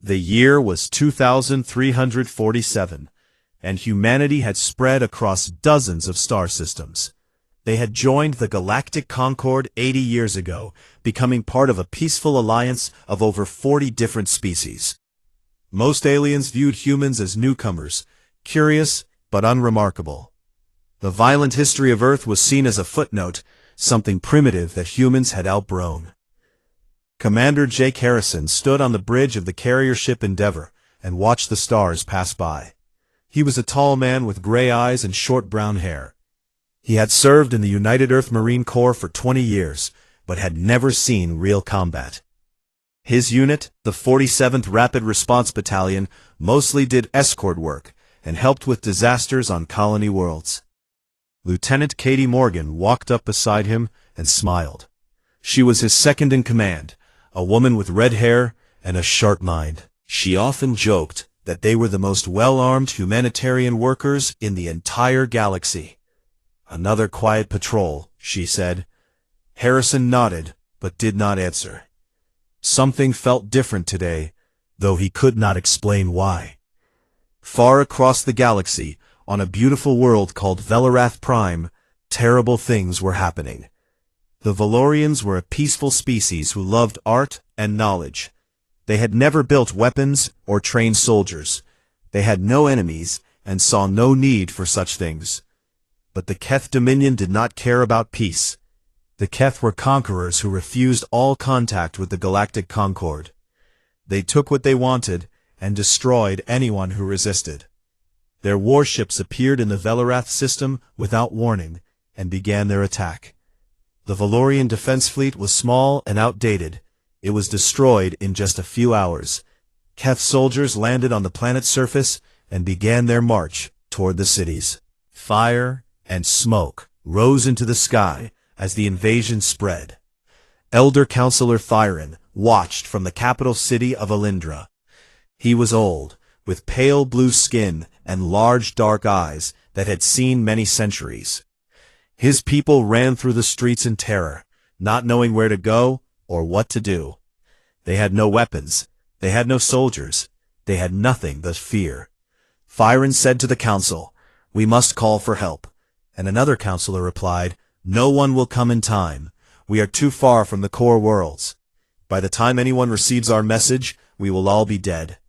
The year was 2347, and humanity had spread across dozens of star systems. They had joined the Galactic Concord 80 years ago, becoming part of a peaceful alliance of over 40 different species. Most aliens viewed humans as newcomers, curious but unremarkable. The violent history of Earth was seen as a footnote, something primitive that humans had outgrown. Commander Jake Harrison stood on the bridge of the carrier ship Endeavour and watched the stars pass by. He was a tall man with gray eyes and short brown hair. He had served in the United Earth Marine Corps for 20 years, but had never seen real combat. His unit, the 47th Rapid Response Battalion, mostly did escort work and helped with disasters on colony worlds. Lieutenant Katie Morgan walked up beside him and smiled. She was his second in command, a woman with red hair and a sharp mind. She often joked that they were the most well-armed humanitarian workers in the entire galaxy. "Another quiet patrol," she said. Harrison nodded, but did not answer. Something felt different today, though he could not explain why. Far across the galaxy, on a beautiful world called Velarath Prime, terrible things were happening. The Valorians were a peaceful species who loved art and knowledge. They had never built weapons or trained soldiers. They had no enemies and saw no need for such things. But the Keth Dominion did not care about peace. The Keth were conquerors who refused all contact with the Galactic Concord. They took what they wanted and destroyed anyone who resisted. Their warships appeared in the Velarath system without warning and began their attack. The Valorian defense fleet was small and outdated. It was destroyed in just a few hours. Keth soldiers landed on the planet's surface and began their march toward the cities. Fire and smoke rose into the sky as the invasion spread. Elder Counselor Thyron watched from the capital city of Alindra. He was old, with pale blue skin and large dark eyes that had seen many centuries. His people ran through the streets in terror, not knowing where to go or what to do. They had no weapons. They had no soldiers. They had nothing but fear. Thyron said to the council, "We must call for help." And another counselor replied, "No one will come in time. We are too far from the core worlds. By the time anyone receives our message, we will all be dead."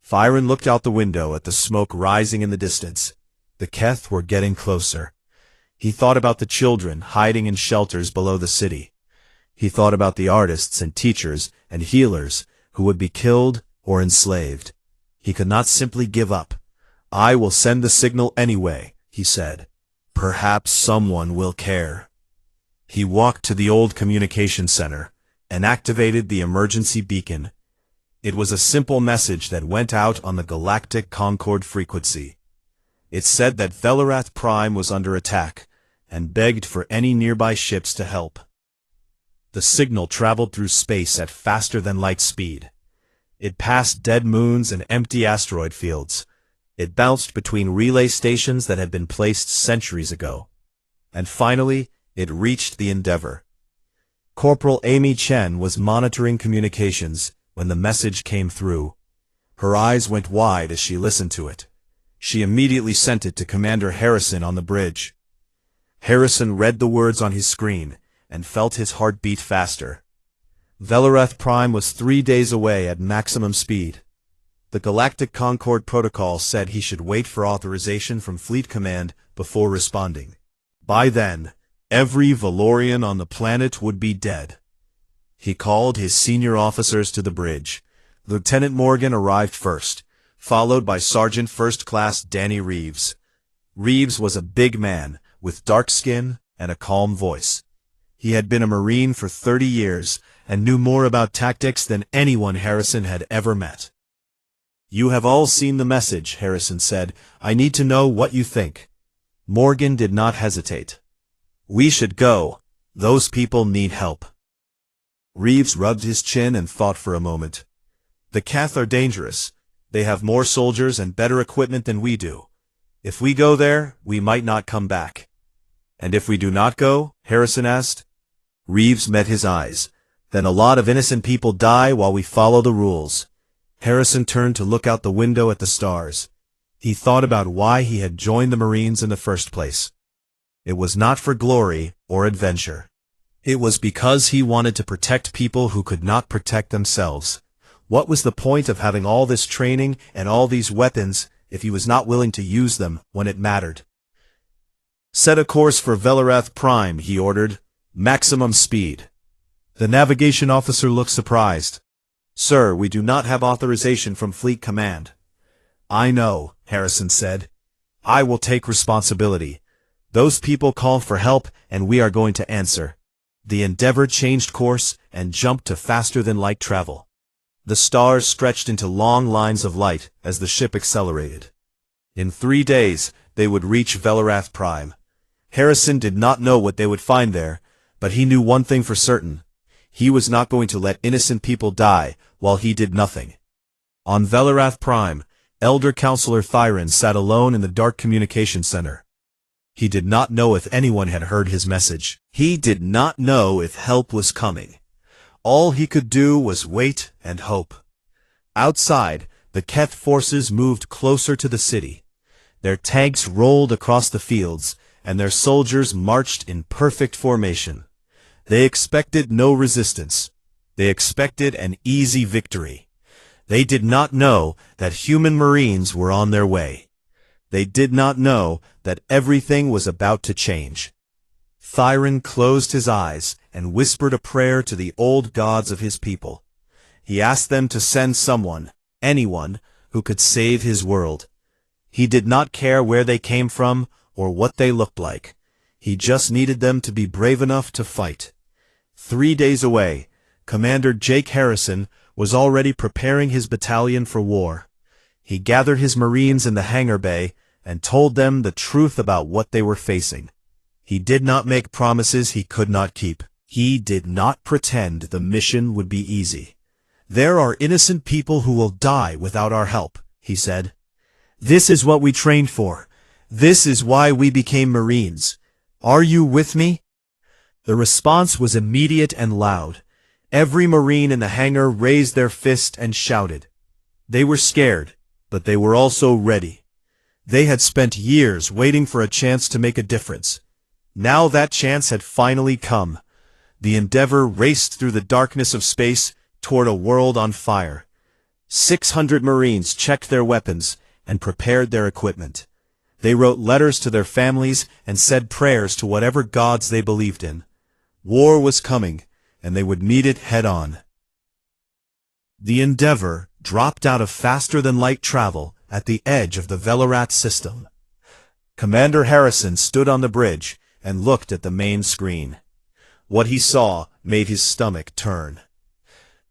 Thyron looked out the window at the smoke rising in the distance. The Keth were getting closer. He thought about the children hiding in shelters below the city. He thought about the artists and teachers and healers who would be killed or enslaved. He could not simply give up. "I will send the signal anyway," he said. "Perhaps someone will care." He walked to the old communication center and activated the emergency beacon. It was a simple message that went out on the Galactic Concord frequency. It said that Velarath Prime was under attack and begged for any nearby ships to help. The signal traveled through space at faster than light speed. It passed dead moons and empty asteroid fields. It bounced between relay stations that had been placed centuries ago. And finally, it reached the Endeavour. Corporal Amy Chen was monitoring communications when the message came through. Her eyes went wide as she listened to it. She immediately sent it to Commander Harrison on the bridge. Harrison read the words on his screen and felt his heart beat faster. Velarath Prime was 3 days away at maximum speed. The Galactic Concord Protocol said he should wait for authorization from Fleet Command before responding. By then, every Valorian on the planet would be dead. He called his senior officers to the bridge. Lieutenant Morgan arrived first, followed by Sergeant First Class Danny Reeves. Reeves was a big man with dark skin and a calm voice. He had been a Marine for 30 years and knew more about tactics than anyone Harrison had ever met. "You have all seen the message," Harrison said. "I need to know what you think." Morgan did not hesitate. "We should go. Those people need help." Reeves rubbed his chin and thought for a moment. "The Keth are dangerous. They have more soldiers and better equipment than we do. If we go there, we might not come back." "And if we do not go?" Harrison asked. Reeves met his eyes. "Then a lot of innocent people die while we follow the rules." Harrison turned to look out the window at the stars. He thought about why he had joined the Marines in the first place. It was not for glory or adventure. It was because he wanted to protect people who could not protect themselves. What was the point of having all this training and all these weapons if he was not willing to use them when it mattered? "Set a course for Velarath Prime," he ordered. "Maximum speed." The navigation officer looked surprised. "Sir, we do not have authorization from Fleet Command." "I know," Harrison said. "I will take responsibility. Those people called for help, and we are going to answer." The Endeavour changed course and jumped to faster-than-light travel. The stars stretched into long lines of light as the ship accelerated. In 3 days, they would reach Velarath Prime. Harrison did not know what they would find there, but he knew one thing for certain. He was not going to let innocent people die while he did nothing. On Velarath Prime, Elder Counselor Thyron sat alone in the dark communication center. He did not know if anyone had heard his message. He did not know if help was coming. All he could do was wait and hope. Outside, the Keth forces moved closer to the city. Their tanks rolled across the fields, and their soldiers marched in perfect formation. They expected no resistance. They expected an easy victory. They did not know that human Marines were on their way. They did not know that everything was about to change. Thyron closed his eyes and whispered a prayer to the old gods of his people. He asked them to send someone, anyone, who could save his world. He did not care where they came from or what they looked like. He just needed them to be brave enough to fight. 3 days away, Commander Jake Harrison was already preparing his battalion for war. He gathered his Marines in the hangar bay and told them the truth about what they were facing. He did not make promises he could not keep. He did not pretend the mission would be easy. "There are innocent people who will die without our help," he said. "This is what we trained for. This is why we became Marines. Are you with me?" The response was immediate and loud. Every Marine in the hangar raised their fist and shouted. They were scared, but they were also ready. They had spent years waiting for a chance to make a difference. Now that chance had finally come. The Endeavour raced through the darkness of space toward a world on fire. 600 Marines checked their weapons and prepared their equipment. They wrote letters to their families and said prayers to whatever gods they believed in. War was coming, and they would meet it head-on. The Endeavour dropped out of faster-than-light travel at the edge of the Velarath system. Commander Harrison stood on the bridge and looked at the main screen. What he saw made his stomach turn.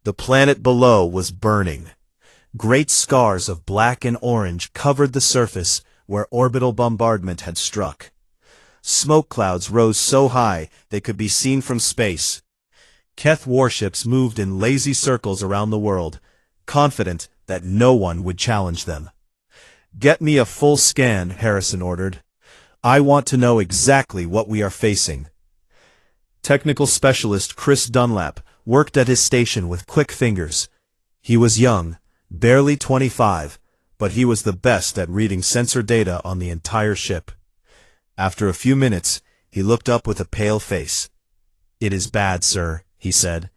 The planet below was burning. Great scars of black and orange covered the surface where orbital bombardment had struck. Smoke clouds rose so high they could be seen from space. Keth warships moved in lazy circles around the world, confident that no one would challenge them. "Get me a full scan," Harrison ordered. "I want to know exactly what we are facing." Technical specialist Chris Dunlap worked at his station with quick fingers. He was young, barely 25, but he was the best at reading sensor data on the entire ship. After a few minutes, he looked up with a pale face. "It is bad, sir," he said.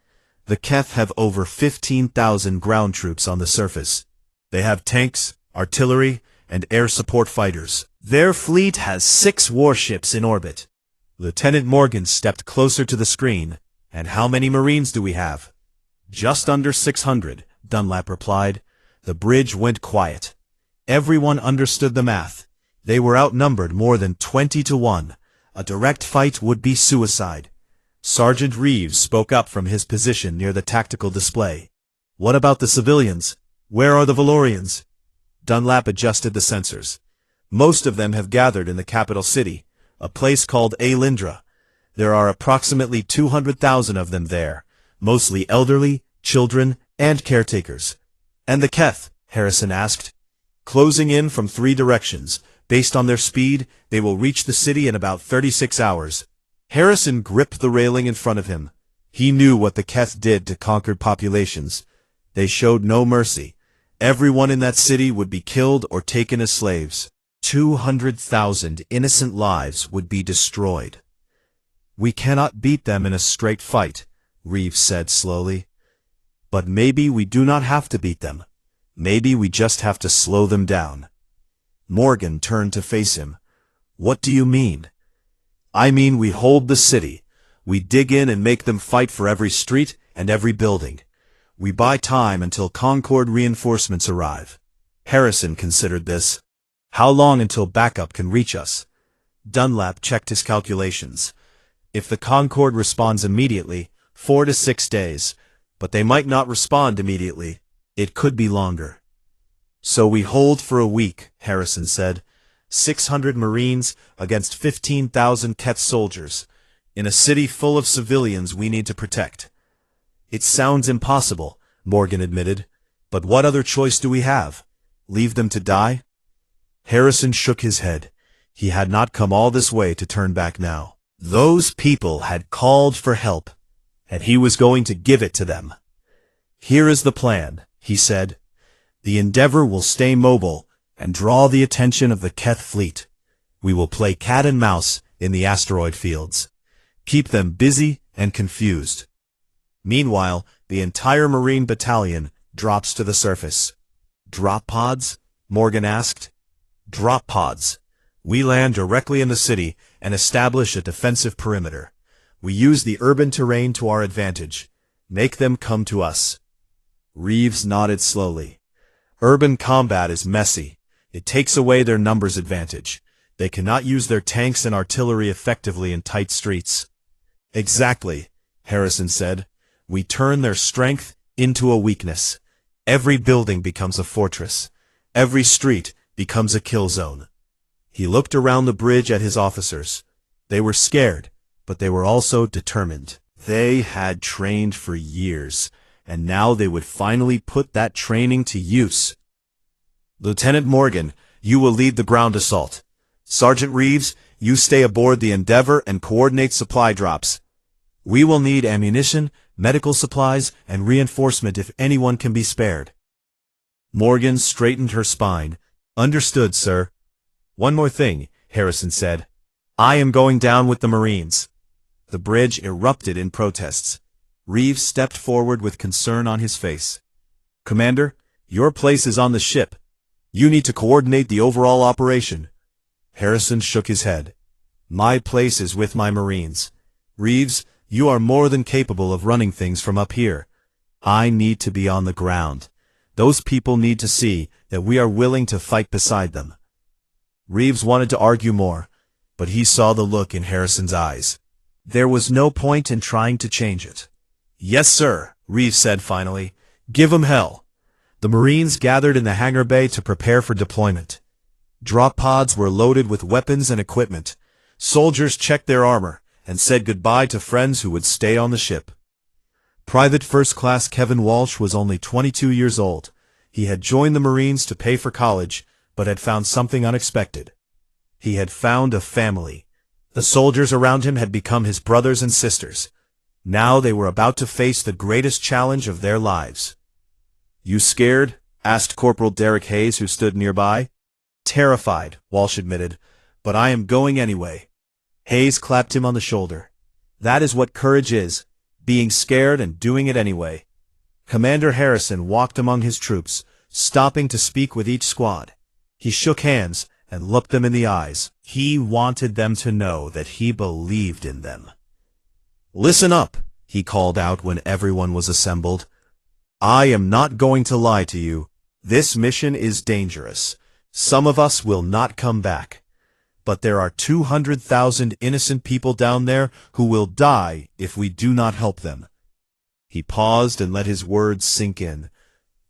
"The Keth have over 15,000 ground troops on the surface. They have tanks, artillery, and air support fighters. Their fleet has 6 warships in orbit." Lieutenant Morgan stepped closer to the screen. "And how many Marines do we have?" "Just under 600, Dunlap replied. The bridge went quiet. Everyone understood the math. They were outnumbered more than 20 to 1. A direct fight would be suicide. Sergeant Reeves spoke up from his position near the tactical display. "What about the civilians? Where are the Valorians?" Dunlap adjusted the sensors. "Most of them have gathered in the capital city, a place called Alindra. There are approximately 200,000 of them there, mostly elderly, children, and caretakers." "And the Keth?" Harrison asked. "Closing in from 3 directions. Based on their speed, they will reach the city in about 36 hours. Harrison gripped the railing in front of him. He knew what the Keth did to conquered populations. They showed no mercy. Everyone in that city would be killed or taken as slaves. 200,000 innocent lives would be destroyed. We cannot beat them in a straight fight, Reeves said slowly. But maybe we do not have to beat them. Maybe we just have to slow them down. Morgan turned to face him. What do you mean? I mean we hold the city. We dig in and make them fight for every street and every building. We buy time until Concord reinforcements arrive. Harrison considered this. How long until backup can reach us? Dunlap checked his calculations. If the Concord responds immediately, 4 to 6 days, but they might not respond immediately. It could be longer. So we hold for a week, Harrison said. 600 Marines against 15,000 Keth soldiers, in a city full of civilians we need to protect. It sounds impossible, Morgan admitted, but what other choice do we have? Leave them to die? Harrison shook his head. He had not come all this way to turn back now. Those people had called for help, and he was going to give it to them. Here is the plan, he said. The Endeavor will stay mobile and draw the attention of the Keth fleet. We will play cat and mouse in the asteroid fields. Keep them busy and confused. Meanwhile, the entire Marine battalion drops to the surface. Drop pods? Morgan asked. Drop pods. We land directly in the city and establish a defensive perimeter. We use the urban terrain to our advantage. Make them come to us. Reeves nodded slowly. Urban combat is messy. It takes away their numbers advantage. They cannot use their tanks and artillery effectively in tight streets. Exactly, Harrison said. We turn their strength into a weakness. Every building becomes a fortress. Every street becomes a kill zone. He looked around the bridge at his officers. They were scared, but they were also determined. They had trained for years, and now they would finally put that training to use. Lieutenant Morgan, you will lead the ground assault. Sergeant Reeves, you stay aboard the Endeavor and coordinate supply drops. We will need ammunition, medical supplies, and reinforcement if anyone can be spared. Morgan straightened her spine. Understood, sir. One more thing, Harrison said. I am going down with the Marines. The bridge erupted in protests. Reeves stepped forward with concern on his face. Commander, your place is on the ship. You need to coordinate the overall operation. Harrison shook his head. My place is with my Marines. Reeves, you are more than capable of running things from up here. I need to be on the ground. Those people need to see that we are willing to fight beside them. Reeves wanted to argue more, but he saw the look in Harrison's eyes. There was no point in trying to change it. Yes, sir, Reeves said finally. Give 'em hell. The Marines gathered in the hangar bay to prepare for deployment. Drop pods were loaded with weapons and equipment. Soldiers checked their armor and said goodbye to friends who would stay on the ship. Private First Class Kevin Walsh was only 22 years old. He had joined the Marines to pay for college, but had found something unexpected. He had found a family. The soldiers around him had become his brothers and sisters. Now they were about to face the greatest challenge of their lives. You scared? Asked Corporal Derek Hayes, who stood nearby. Terrified, Walsh admitted, but I am going anyway. Hayes clapped him on the shoulder. That is what courage is, being scared and doing it anyway. Commander Harrison walked among his troops, stopping to speak with each squad. He shook hands and looked them in the eyes. He wanted them to know that he believed in them. Listen up, he called out when everyone was assembled. I am not going to lie to you. This mission is dangerous. Some of us will not come back. But there are 200,000 innocent people down there who will die if we do not help them. He paused and let his words sink in.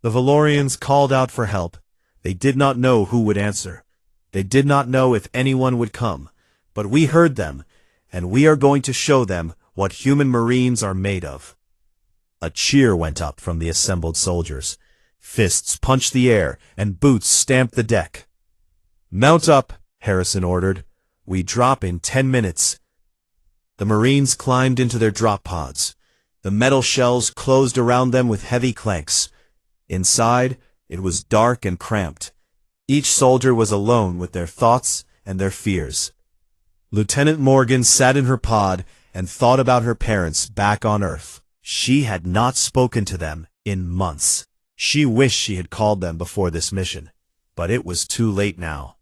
The Valorians called out for help. They did not know who would answer. They did not know if anyone would come. But we heard them, and we are going to show them what human Marines are made of. A cheer went up from the assembled soldiers. Fists punched the air, and boots stamped the deck. Mount up, Harrison ordered. We drop in 10 minutes. The Marines climbed into their drop pods. The metal shells closed around them with heavy clanks. Inside, It was dark and cramped. Each soldier was alone with their thoughts and their fears. Lieutenant Morgan sat in her pod and thought about her parents back on Earth. She had not spoken to them in months. She wished she had called them before this mission, but it was too late now.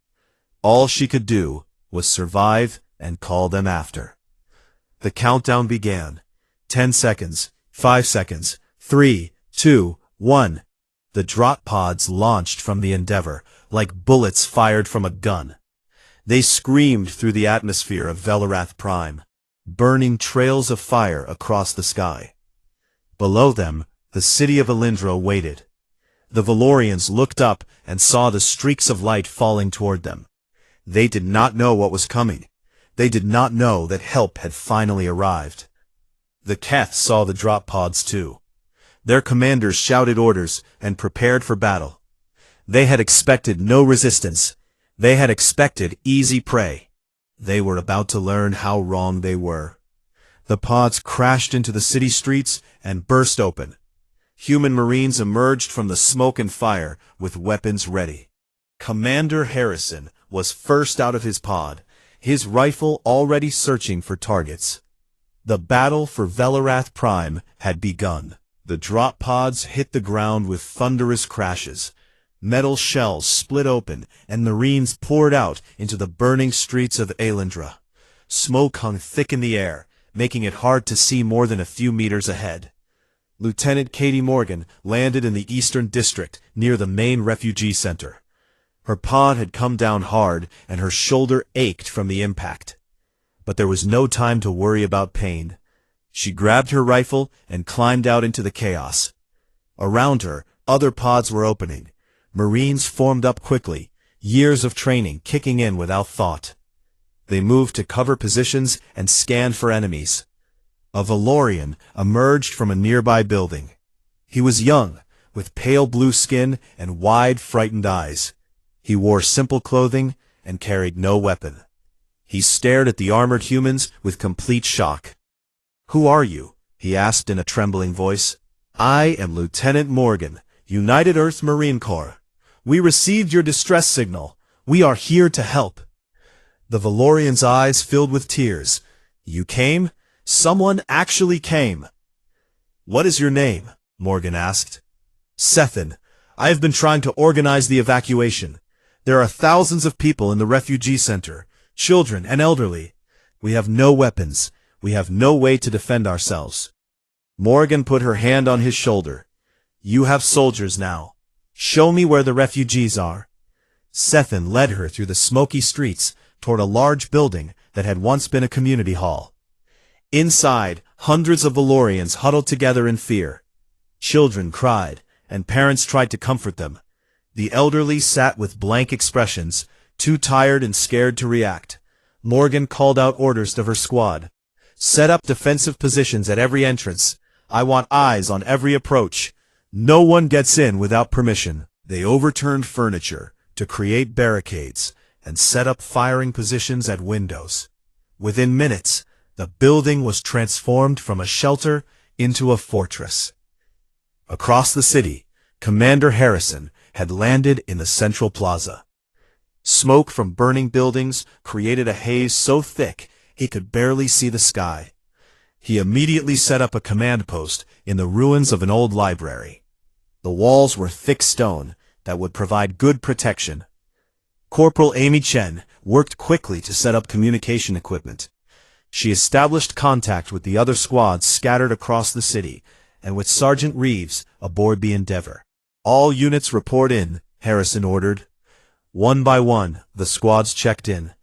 All she could do was survive and call them after. The countdown began. 10 seconds, 5 seconds, 3, 2, 1. The drop pods launched from the Endeavor like bullets fired from a gun. They screamed through the atmosphere of Velarath Prime, burning trails of fire across the sky. Below them, the city of Elindra waited. The Valorians looked up and saw the streaks of light falling toward them. They did not know what was coming. They did not know that help had finally arrived. The Keth saw the drop pods too. Their commanders shouted orders and prepared for battle. They had expected no resistance. They had expected easy prey. They were about to learn how wrong they were. The pods crashed into the city streets and burst open. Human Marines emerged from the smoke and fire with weapons ready. Commander Harrison was first out of his pod, his rifle already searching for targets. The battle for Velarath Prime had begun. The drop pods hit the ground with thunderous crashes. Metal shells split open, and Marines poured out into the burning streets of Elindra. Smoke hung thick in the air, making it hard to see more than a few meters ahead. Lieutenant Katie Morgan landed in the Eastern District near the main refugee center. Her pod had come down hard, and her shoulder ached from the impact. But there was no time to worry about pain. She grabbed her rifle and climbed out into the chaos. Around her, other pods were opening. Marines formed up quickly, years of training kicking in without thought. They moved to cover positions and scanned for enemies. A Valorian emerged from a nearby building. He was young, with pale blue skin and wide, frightened eyes. He wore simple clothing and carried no weapon. He stared at the armored humans with complete shock. "Who are you?" he asked in a trembling voice. "I am Lieutenant Morgan, United Earth Marine Corps. We received your distress signal. We are here to help." The Valorian's eyes filled with tears. "You came? Someone actually came." "What is your name?" Morgan asked. "Sethan. I have been trying to organize the evacuation. There are thousands of people in the refugee center, children and elderly. We have no weapons. We have no way to defend ourselves." Morgan put her hand on his shoulder. "You have soldiers now. Show me where the refugees are." Sethan led her through the smoky streets toward a large building that had once been a community hall. Inside, hundreds of Valorians huddled together in fear. Children cried, and parents tried to comfort them. The elderly sat with blank expressions, too tired and scared to react. Morgan called out orders to her squad. "Set up defensive positions at every entrance. I want eyes on every approach. No one gets in without permission." They overturned furniture to create barricades and set up firing positions at windows. Within minutes, the building was transformed from a shelter into a fortress. Across the city, Commander Harrison had landed in the central plaza. Smoke from burning buildings created a haze so thick he could barely see the sky. He immediately set up a command post in the ruins of an old library. The walls were thick stone that would provide good protection. Corporal Amy Chen worked quickly to set up communication equipment. She established contact with the other squads scattered across the city, and with Sergeant Reeves aboard the Endeavor. "All units report in," Harrison ordered. One by one, the squads checked in.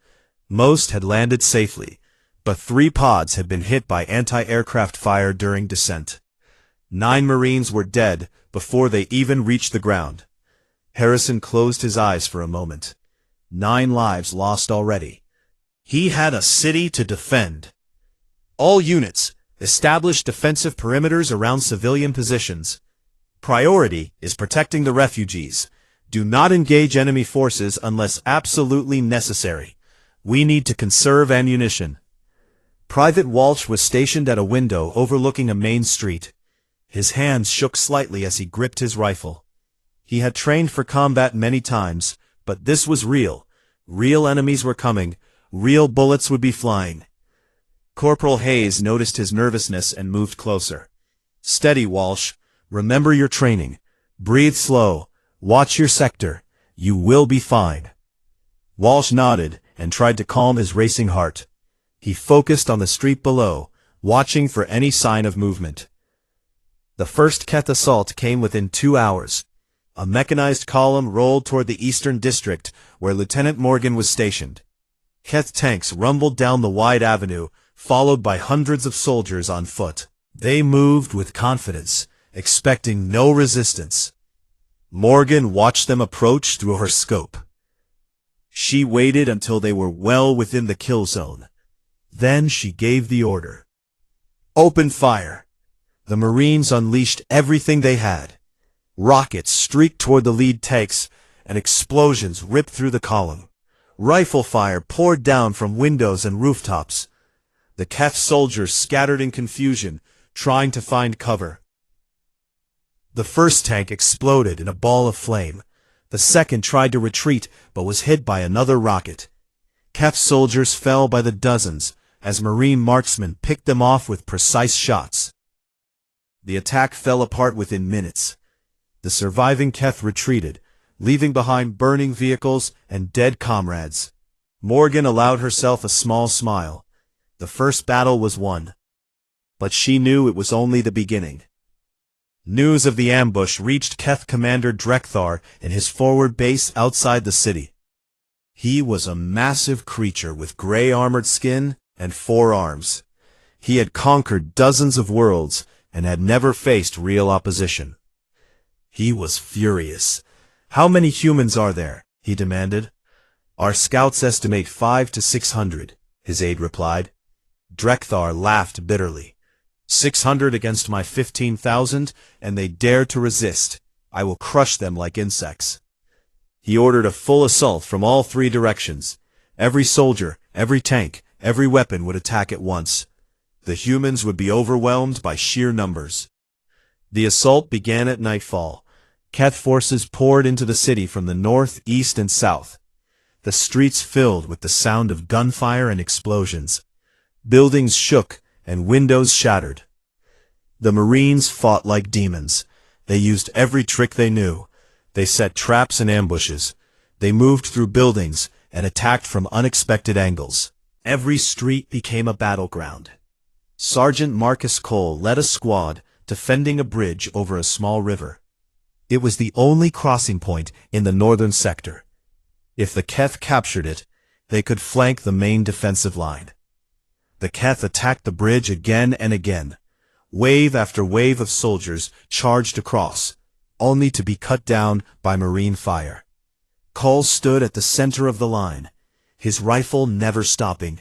Most had landed safely, but 3 pods had been hit by anti-aircraft fire during descent. 9 Marines were dead before they even reached the ground. Harrison closed his eyes for a moment. 9 lives lost already. He had a city to defend. "All units, establish defensive perimeters around civilian positions. Priority is protecting the refugees. Do not engage enemy forces unless absolutely necessary. We need to conserve ammunition." Private Walsh was stationed at a window overlooking a main street. His hands shook slightly as he gripped his rifle. He had trained for combat many times, but this was real. Real enemies were coming. Real bullets would be flying. Corporal Hayes noticed his nervousness and moved closer. "Steady, Walsh. Remember your training. Breathe slow. Watch your sector. You will be fine." Walsh nodded and tried to calm his racing heart. He focused on the street below, watching for any sign of movement. The first Keth assault came within 2 hours. A mechanized column rolled toward the eastern district, where Lieutenant Morgan was stationed. Keth tanks rumbled down the wide avenue, followed by hundreds of soldiers on foot. They moved with confidence, expecting no resistance. Morgan watched them approach through her scope. She waited until they were well within the kill zone. Then she gave the order. "Open fire!" The Marines unleashed everything they had. Rockets streaked toward the lead tanks, and explosions ripped through the column. Rifle fire poured down from windows and rooftops. The Keth soldiers scattered in confusion, trying to find cover. The first tank exploded in a ball of flame. The second tried to retreat, but was hit by another rocket. Keth soldiers fell by the dozens, as Marine marksmen picked them off with precise shots. The attack fell apart within minutes. The surviving Keth retreated, leaving behind burning vehicles and dead comrades. Morgan allowed herself a small smile. The first battle was won. But she knew it was only the beginning. News of the ambush reached Keth Commander Drekthar in his forward base outside the city. He was a massive creature with gray armored skin and 4 arms. He had conquered dozens of worlds and had never faced real opposition. He was furious. "How many humans are there?" he demanded. "Our scouts estimate 500 to 600, his aide replied. Drekthar laughed bitterly. 600 against my 15,000, and they dare to resist. I will crush them like insects." He ordered a full assault from all 3 directions. Every soldier, every tank, every weapon would attack at once. The humans would be overwhelmed by sheer numbers. The assault began at nightfall. Keth forces poured into the city from the north, east, and south. The streets filled with the sound of gunfire and explosions. Buildings shook and windows shattered. The Marines fought like demons. They used every trick they knew. They set traps and ambushes. They moved through buildings and attacked from unexpected angles. Every street became a battleground. Sergeant Marcus Cole led a squad, defending a bridge over a small river. It was the only crossing point in the northern sector. If the Keth captured it, they could flank the main defensive line. The Keth attacked the bridge again and again. Wave after wave of soldiers charged across, only to be cut down by Marine fire. Cole stood at the center of the line, his rifle never stopping.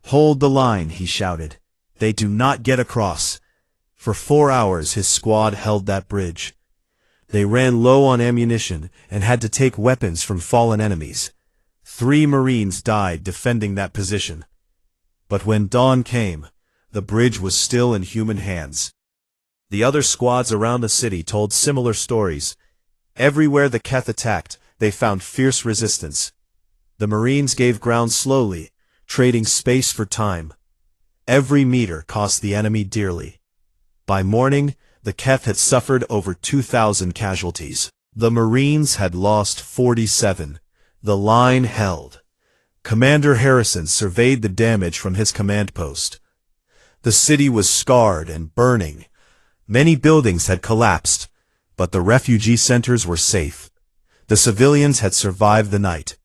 "Hold the line," he shouted. "They do not get across." For 4 hours his squad held that bridge. They ran low on ammunition and had to take weapons from fallen enemies. 3 Marines died defending that position. But when dawn came, the bridge was still in human hands. The other squads around the city told similar stories. Everywhere the Keth attacked, they found fierce resistance. The Marines gave ground slowly, trading space for time. Every meter cost the enemy dearly. By morning, the Keth had suffered over 2,000 casualties. The Marines had lost 47. The line held. Commander Harrison surveyed the damage from his command post. The city was scarred and burning. Many buildings had collapsed, but the refugee centers were safe. The civilians had survived the night.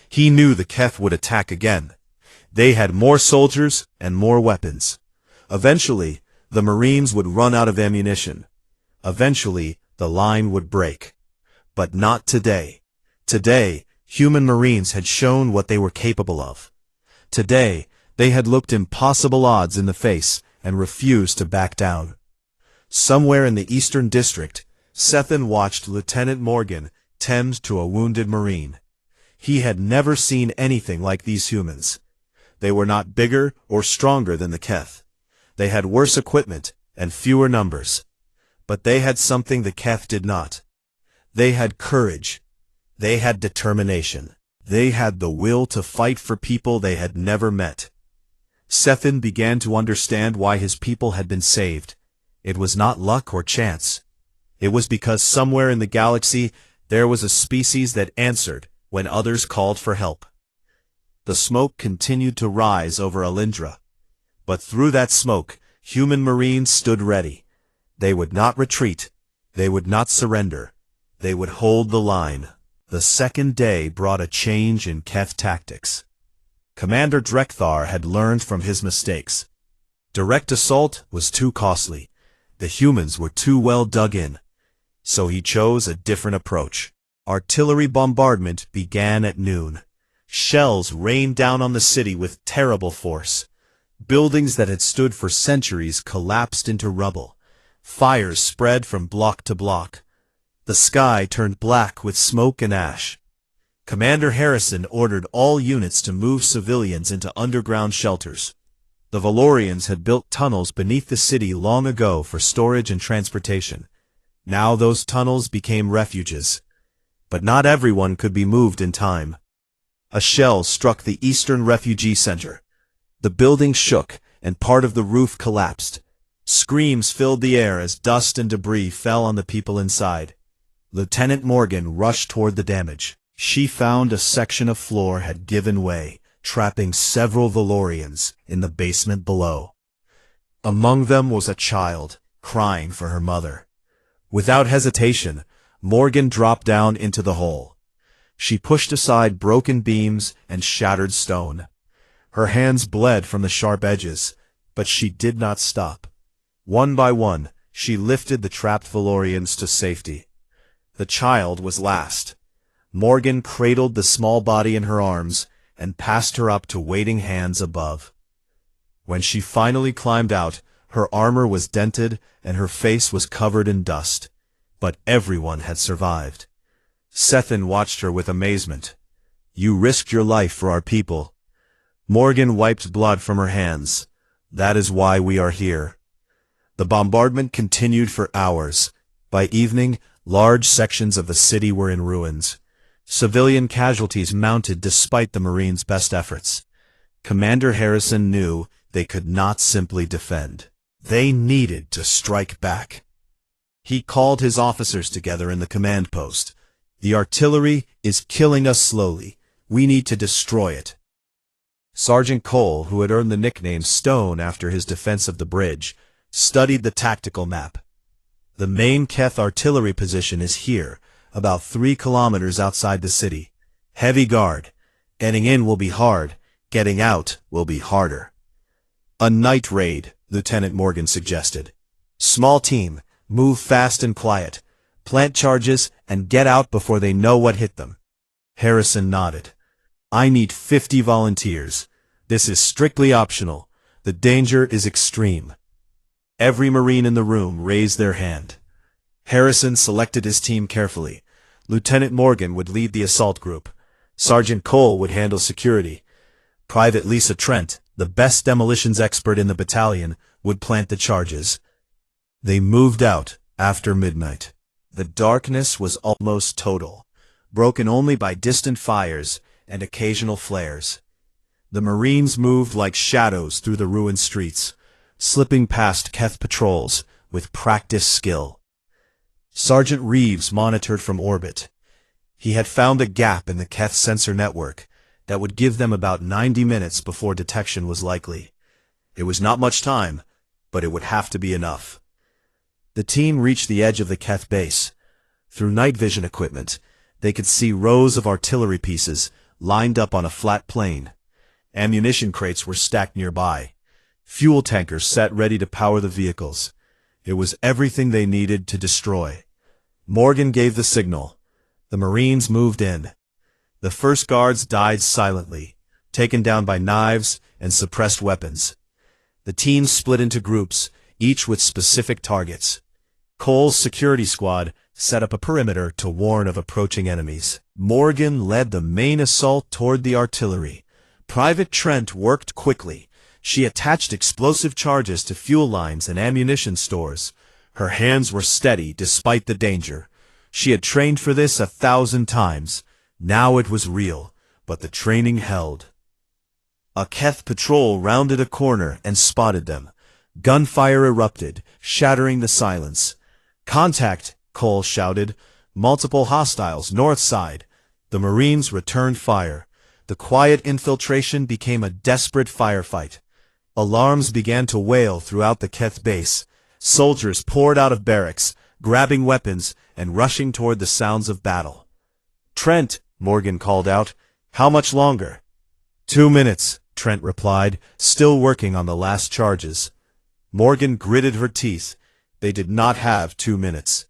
He knew the Keth would attack again. They had more soldiers and more weapons. Eventually, the Marines would run out of ammunition. Eventually, the line would break. But not today. Today, human Marines had shown what they were capable of. Today, they had looked impossible odds in the face and refused to back down. Somewhere in the eastern district, Sethan watched Lieutenant Morgan tend to a wounded Marine. He had never seen anything like these humans. They were not bigger or stronger than the Keth. They had worse equipment and fewer numbers. But they had something the Keth did not. They had courage. They had determination. They had the will to fight for people they had never met. Sethin began to understand why his people had been saved. It was not luck or chance. It was because somewhere in the galaxy there was a species that answered when others called for help. The smoke continued to rise over Alindra. But through that smoke, human Marines stood ready. They would not retreat. They would not surrender. They would hold the line. The second day brought a change in Keth tactics. Commander Drekthar had learned from his mistakes. Direct assault was too costly. The humans were too well dug in. So he chose a different approach. Artillery bombardment began at noon. Shells rained down on the city with terrible force. Buildings that had stood for centuries collapsed into rubble. Fires spread from block to block. The sky turned black with smoke and ash. Commander Harrison ordered all units to move civilians into underground shelters. The Valorians had built tunnels beneath the city long ago for storage and transportation. Now those tunnels became refuges. But not everyone could be moved in time. A shell struck the Eastern Refugee Center. The building shook, and part of the roof collapsed. Screams filled the air as dust and debris fell on the people inside. Lieutenant Morgan rushed toward the damage. She found a section of floor had given way, trapping several Valorians in the basement below. Among them was a child, crying for her mother. Without hesitation, Morgan dropped down into the hole. She pushed aside broken beams and shattered stone. Her hands bled from the sharp edges, but she did not stop. One by one, she lifted the trapped Valorians to safety. The child was last. Morgan cradled the small body in her arms and passed her up to waiting hands above. When she finally climbed out, her armor was dented and her face was covered in dust. But everyone had survived. Sethin watched her with amazement. "You risked your life for our people." Morgan wiped blood from her hands. "That is why we are here." The bombardment continued for hours. By evening, large sections of the city were in ruins. Civilian casualties mounted despite the Marines' best efforts. Commander Harrison knew they could not simply defend. They needed to strike back. He called his officers together in the command post. "The artillery is killing us slowly. We need to destroy it." Sergeant Cole, who had earned the nickname Stone after his defense of the bridge, studied the tactical map. "The main Keth artillery position is here, about 3 kilometers outside the city. Heavy guard. Getting in will be hard. Getting out will be harder." "A night raid," Lieutenant Morgan suggested. "Small team. Move fast and quiet. Plant charges and get out before they know what hit them." Harrison nodded. "I need 50 volunteers. This is strictly optional. The danger is extreme." Every Marine in the room raised their hand. Harrison selected his team carefully. Lieutenant Morgan would lead the assault group. Sergeant Cole would handle security. Private Lisa Trent, the best demolitions expert in the battalion, would plant the charges. They moved out after midnight. The darkness was almost total, broken only by distant fires and occasional flares. The Marines moved like shadows through the ruined streets, slipping past Keth patrols with practiced skill. Sergeant Reeves monitored from orbit. He had found a gap in the Keth sensor network that would give them about 90 minutes before detection was likely. It was not much time, but it would have to be enough. The team reached the edge of the Keth base. Through night vision equipment, they could see rows of artillery pieces lined up on a flat plain. Ammunition crates were stacked nearby. Fuel tankers sat ready to power the vehicles. It was everything they needed to destroy. Morgan gave the signal. The Marines moved in. The first guards died silently, taken down by knives and suppressed weapons. The team split into groups, each with specific targets. Cole's security squad set up a perimeter to warn of approaching enemies. Morgan led the main assault toward the artillery. Private Trent worked quickly. She attached explosive charges to fuel lines and ammunition stores. Her hands were steady despite the danger. She had trained for this 1,000 times. Now it was real, but the training held. A Keth patrol rounded a corner and spotted them. Gunfire erupted, shattering the silence. "Contact!" Cole shouted. "Multiple hostiles, north side." The Marines returned fire. The quiet infiltration became a desperate firefight. Alarms began to wail throughout the Keth base. Soldiers poured out of barracks, grabbing weapons and rushing toward the sounds of battle. "Trent," Morgan called out. "How much longer?" 2 minutes, Trent replied, still working on the last charges. Morgan gritted her teeth. They did not have 2 minutes.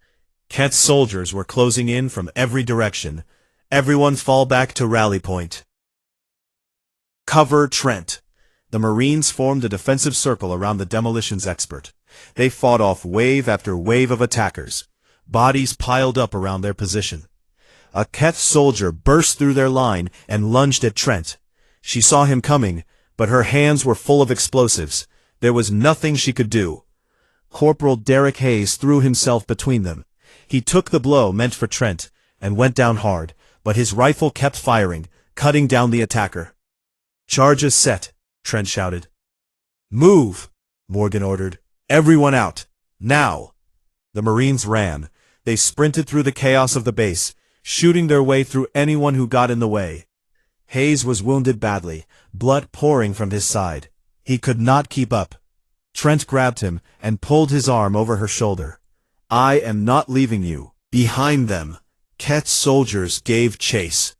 Keth's soldiers were closing in from every direction. "Everyone fall back to rally point." "Cover Trent." The Marines formed a defensive circle around the demolitions expert. They fought off wave after wave of attackers. Bodies piled up around their position. A Keth soldier burst through their line and lunged at Trent. She saw him coming, but her hands were full of explosives. There was nothing she could do. Corporal Derek Hayes threw himself between them. He took the blow meant for Trent and went down hard, but his rifle kept firing, cutting down the attacker. "Charges set," Trent shouted. "Move," Morgan ordered. "Everyone out. Now." The Marines ran. They sprinted through the chaos of the base, shooting their way through anyone who got in the way. Hayes was wounded badly, blood pouring from his side. He could not keep up. Trent grabbed him and pulled his arm over her shoulder. "I am not leaving you." Behind them, Keth's soldiers gave chase.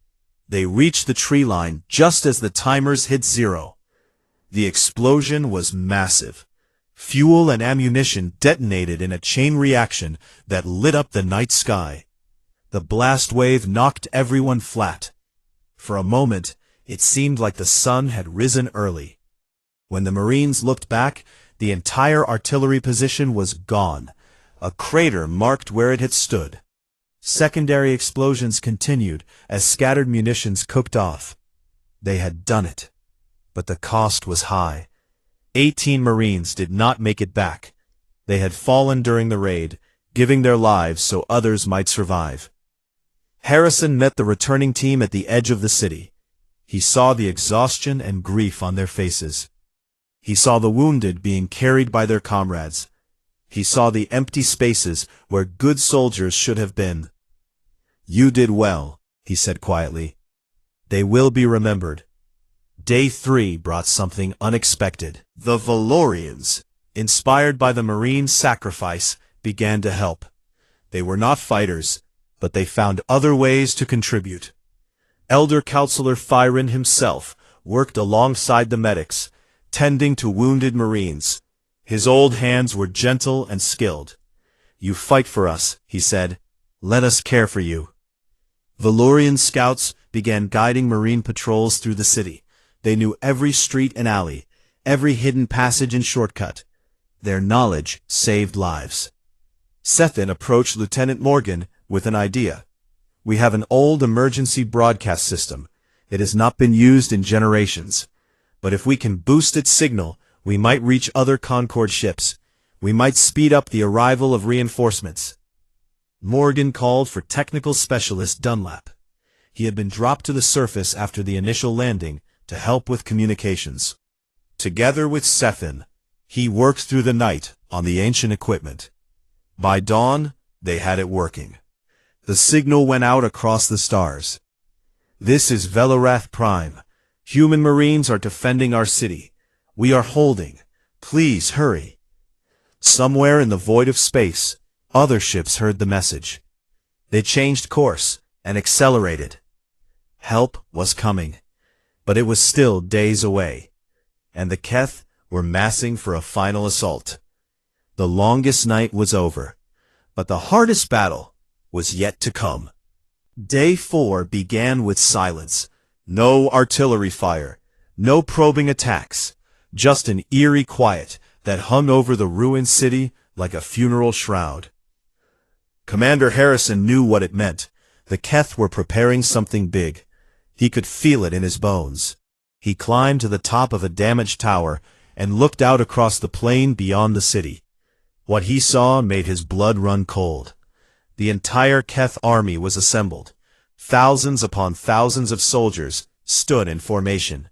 They reached the tree line just as the timers hit 0. The explosion was massive. Fuel and ammunition detonated in a chain reaction that lit up the night sky. The blast wave knocked everyone flat. For a moment, it seemed like the sun had risen early. When the Marines looked back, the entire artillery position was gone. A crater marked where it had stood. Secondary explosions continued as scattered munitions cooked off. They had done it. But the cost was high. 18 Marines did not make it back. They had fallen during the raid, giving their lives so others might survive. Harrison met the returning team at the edge of the city. He saw the exhaustion and grief on their faces. He saw the wounded being carried by their comrades. He saw the empty spaces where good soldiers should have been. "You did well," he said quietly. "They will be remembered." Day 3 brought something unexpected. The Valorians, inspired by the Marines' sacrifice, began to help. They were not fighters, but they found other ways to contribute. Elder Counselor Fyron himself worked alongside the medics, tending to wounded Marines. His old hands were gentle and skilled. "You fight for us," he said. "Let us care for you." Valorian scouts began guiding Marine patrols through the city. They knew every street and alley, every hidden passage and shortcut. Their knowledge saved lives. Sethin approached Lieutenant Morgan with an idea. "We have an old emergency broadcast system. It has not been used in generations. But if we can boost its signal, we might reach other Concord ships. We might speed up the arrival of reinforcements." Morgan called for technical specialist Dunlap. He had been dropped to the surface after the initial landing to help with communications. Together with Sethin, he worked through the night on the ancient equipment. By dawn, they had it working. The signal went out across the stars. "This is Velorath Prime. Human Marines are defending our city. We are holding. Please hurry." Somewhere in the void of space, other ships heard the message. They changed course and accelerated. Help was coming, but it was still days away, and the Keth were massing for a final assault. The longest night was over, but the hardest battle was yet to come. Day 4 began with silence. No artillery fire, no probing attacks, just an eerie quiet that hung over the ruined city like a funeral shroud. Commander Harrison knew what it meant. The Keth were preparing something big. He could feel it in his bones. He climbed to the top of a damaged tower and looked out across the plain beyond the city. What he saw made his blood run cold. The entire Keth army was assembled. Thousands upon thousands of soldiers stood in formation.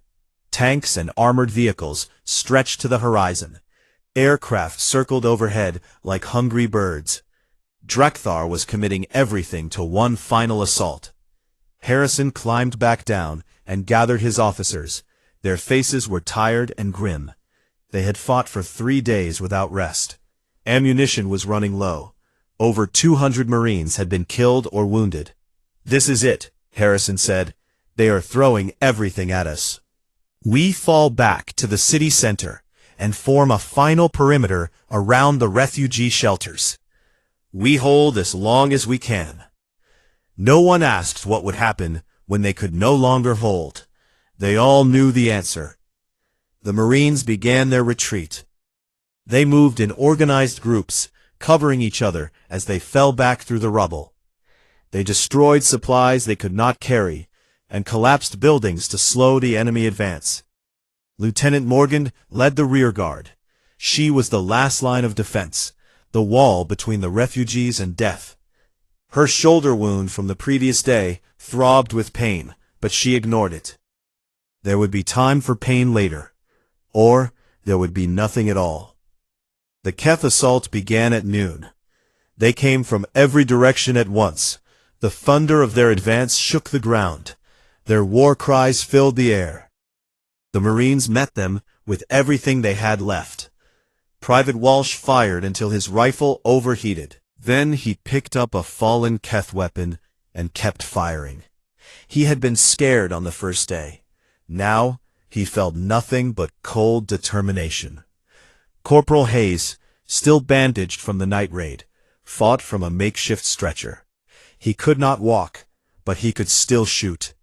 Tanks and armored vehicles stretched to the horizon. Aircraft circled overhead like hungry birds. Drekthar was committing everything to one final assault. Harrison climbed back down and gathered his officers. Their faces were tired and grim. They had fought for 3 days without rest. Ammunition was running low. Over 200 Marines had been killed or wounded. "This is it," Harrison said. "They are throwing everything at us. We fall back to the city center and form a final perimeter around the refugee shelters. We hold as long as we can." No one asked what would happen when they could no longer hold. They all knew the answer. The Marines began their retreat. They moved in organized groups, covering each other as they fell back through the rubble. They destroyed supplies they could not carry, and collapsed buildings to slow the enemy advance. Lieutenant Morgan led the rear guard. She was the last line of defense, the wall between the refugees and death. Her shoulder wound from the previous day throbbed with pain, but she ignored it. There would be time for pain later, or there would be nothing at all. The Keth assault began at noon. They came from every direction at once. The thunder of their advance shook the ground. Their war cries filled the air. The Marines met them with everything they had left. Private Walsh fired until his rifle overheated. Then he picked up a fallen Keth weapon and kept firing. He had been scared on the first day. Now he felt nothing but cold determination. Corporal Hayes, still bandaged from the night raid, fought from a makeshift stretcher. He could not walk, but he could still shoot.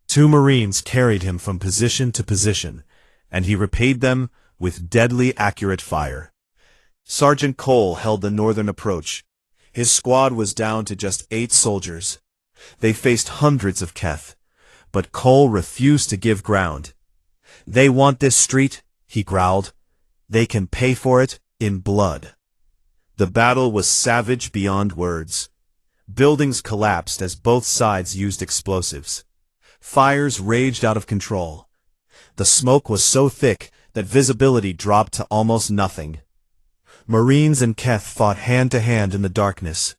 2 Marines carried him from position to position, and he repaid them with deadly accurate fire. Sergeant Cole held the northern approach. His squad was down to just 8 soldiers. They faced hundreds of Keth, but Cole refused to give ground. "They want this street," he growled. "They can pay for it in blood." The battle was savage beyond words. Buildings collapsed as both sides used explosives. Fires raged out of control. The smoke was so thick that visibility dropped to almost nothing. Marines and Keth fought hand-to-hand in the darkness.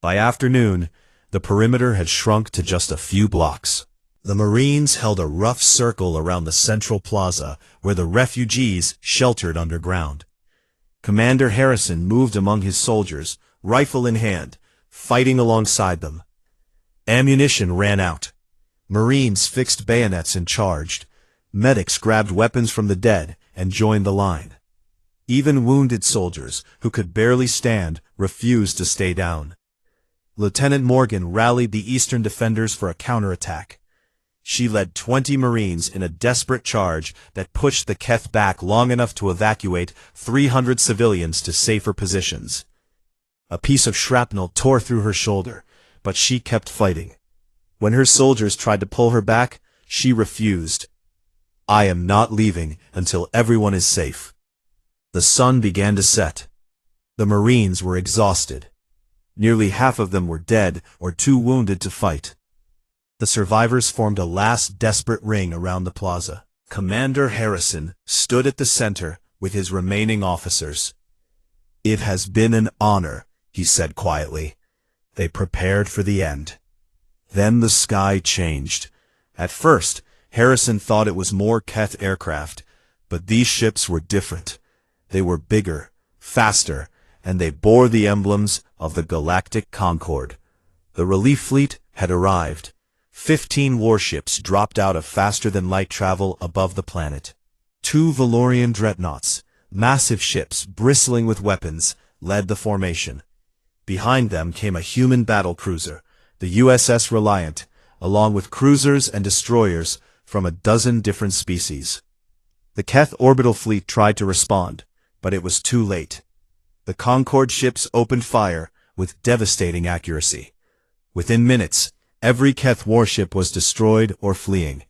By afternoon, the perimeter had shrunk to just a few blocks. The Marines held a rough circle around the central plaza where the refugees sheltered underground. Commander Harrison moved among his soldiers, rifle in hand, fighting alongside them. Ammunition ran out. Marines fixed bayonets and charged. Medics grabbed weapons from the dead and joined the line. Even wounded soldiers, who could barely stand, refused to stay down. Lieutenant Morgan rallied the Eastern defenders for a counterattack. She led 20 Marines in a desperate charge that pushed the Keth back long enough to evacuate 300 civilians to safer positions. A piece of shrapnel tore through her shoulder, but she kept fighting. When her soldiers tried to pull her back, she refused. "I am not leaving until everyone is safe." The sun began to set. The Marines were exhausted. Nearly half of them were dead or too wounded to fight. The survivors formed a last desperate ring around the plaza. Commander Harrison stood at the center with his remaining officers. "It has been an honor," he said quietly. They prepared for the end. Then the sky changed. At first, Harrison thought it was more Keth aircraft, but these ships were different. They were bigger, faster, and they bore the emblems of the Galactic Concord. The relief fleet had arrived. 15 warships dropped out of faster-than-light travel above the planet. 2 Valorian dreadnoughts, massive ships bristling with weapons, led the formation. Behind them came a human battlecruiser, the USS Reliant, along with cruisers and destroyers from a dozen different species. The Keth orbital fleet tried to respond, but it was too late. The Concord ships opened fire with devastating accuracy. Within minutes, every Keth warship was destroyed or fleeing.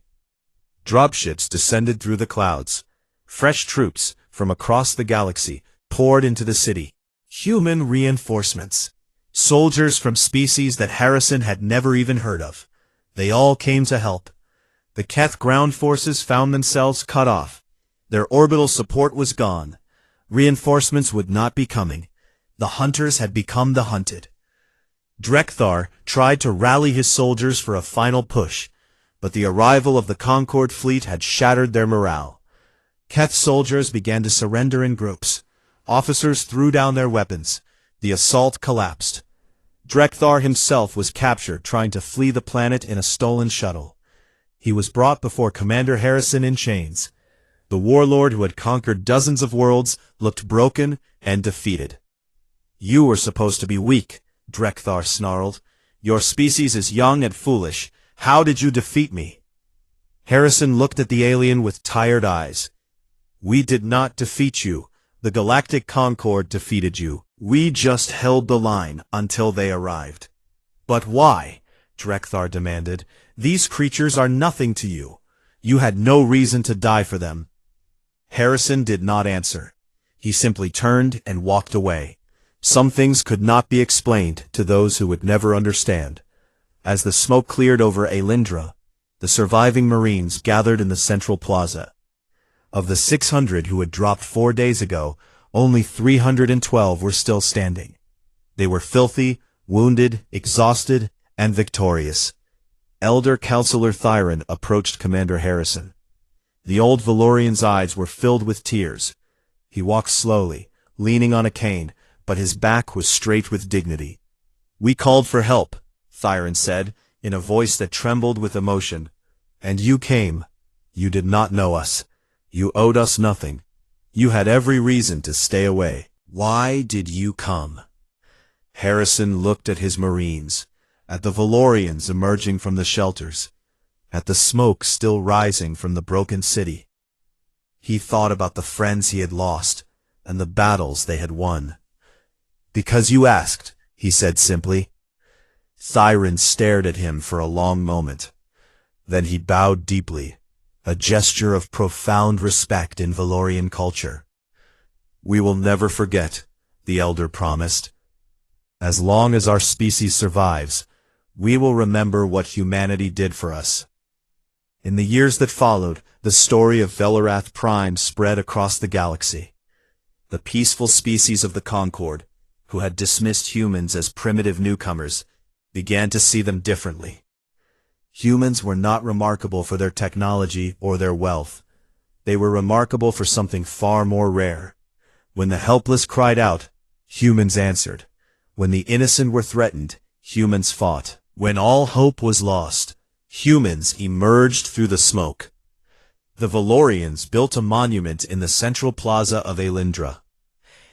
Dropships descended through the clouds. Fresh troops from across the galaxy poured into the city. Human reinforcements. Soldiers from species that Harrison had never even heard of. They all came to help. The Keth ground forces found themselves cut off. Their orbital support was gone. Reinforcements would not be coming. The hunters had become the hunted. Drekthar tried to rally his soldiers for a final push, but the arrival of the Concord fleet had shattered their morale. Keth soldiers began to surrender in groups. Officers threw down their weapons. The assault collapsed. Drekthar himself was captured trying to flee the planet in a stolen shuttle. He was brought before Commander Harrison in chains. The warlord who had conquered dozens of worlds looked broken and defeated. "You were supposed to be weak," Drekthar snarled. "Your species is young and foolish. How did you defeat me?" Harrison looked at the alien with tired eyes. "We did not defeat you. The Galactic Concord defeated you. We just held the line until they arrived." "But why?" Drekthar demanded. "These creatures are nothing to you. You had no reason to die for them." Harrison did not answer. He simply turned and walked away. Some things could not be explained to those who would never understand. As the smoke cleared over Alindra, the surviving Marines gathered in the central plaza. Of the 600 who had dropped 4 days ago, only 312 were still standing. They were filthy, wounded, exhausted, and victorious. Elder Counselor Thyron approached Commander Harrison. The old Valorian's eyes were filled with tears. He walked slowly, leaning on a cane, but his back was straight with dignity. "We called for help," Thyron said, in a voice that trembled with emotion. "And you came. You did not know us. You owed us nothing. You had every reason to stay away. Why did you come?" Harrison looked at his Marines, at the Valorians emerging from the shelters, at the smoke still rising from the broken city. He thought about the friends he had lost, and the battles they had won. "Because you asked," he said simply. Thyron stared at him for a long moment. Then he bowed deeply, a gesture of profound respect in Valorian culture. "We will never forget," the elder promised. "As long as our species survives, we will remember what humanity did for us." In the years that followed, the story of Velarath Prime spread across the galaxy. The peaceful species of the Concord, who had dismissed humans as primitive newcomers, began to see them differently. Humans were not remarkable for their technology or their wealth. They were remarkable for something far more rare. When the helpless cried out, humans answered. When the innocent were threatened, humans fought. When all hope was lost, humans emerged through the smoke. The Valorians built a monument in the central plaza of Alindra.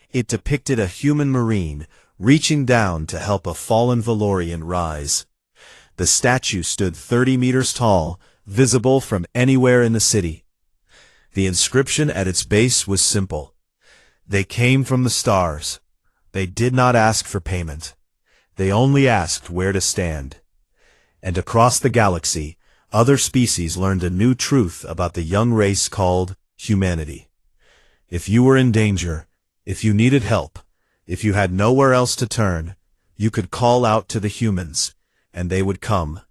It depicted a human marine reaching down to help a fallen Valorian rise. The statue stood 30 meters tall, visible from anywhere in the city. The inscription at its base was simple. They came from the stars. They did not ask for payment. They only asked where to stand. And across the galaxy, other species learned a new truth about the young race called humanity. If you were in danger, if you needed help, if you had nowhere else to turn, you could call out to the humans, and they would come.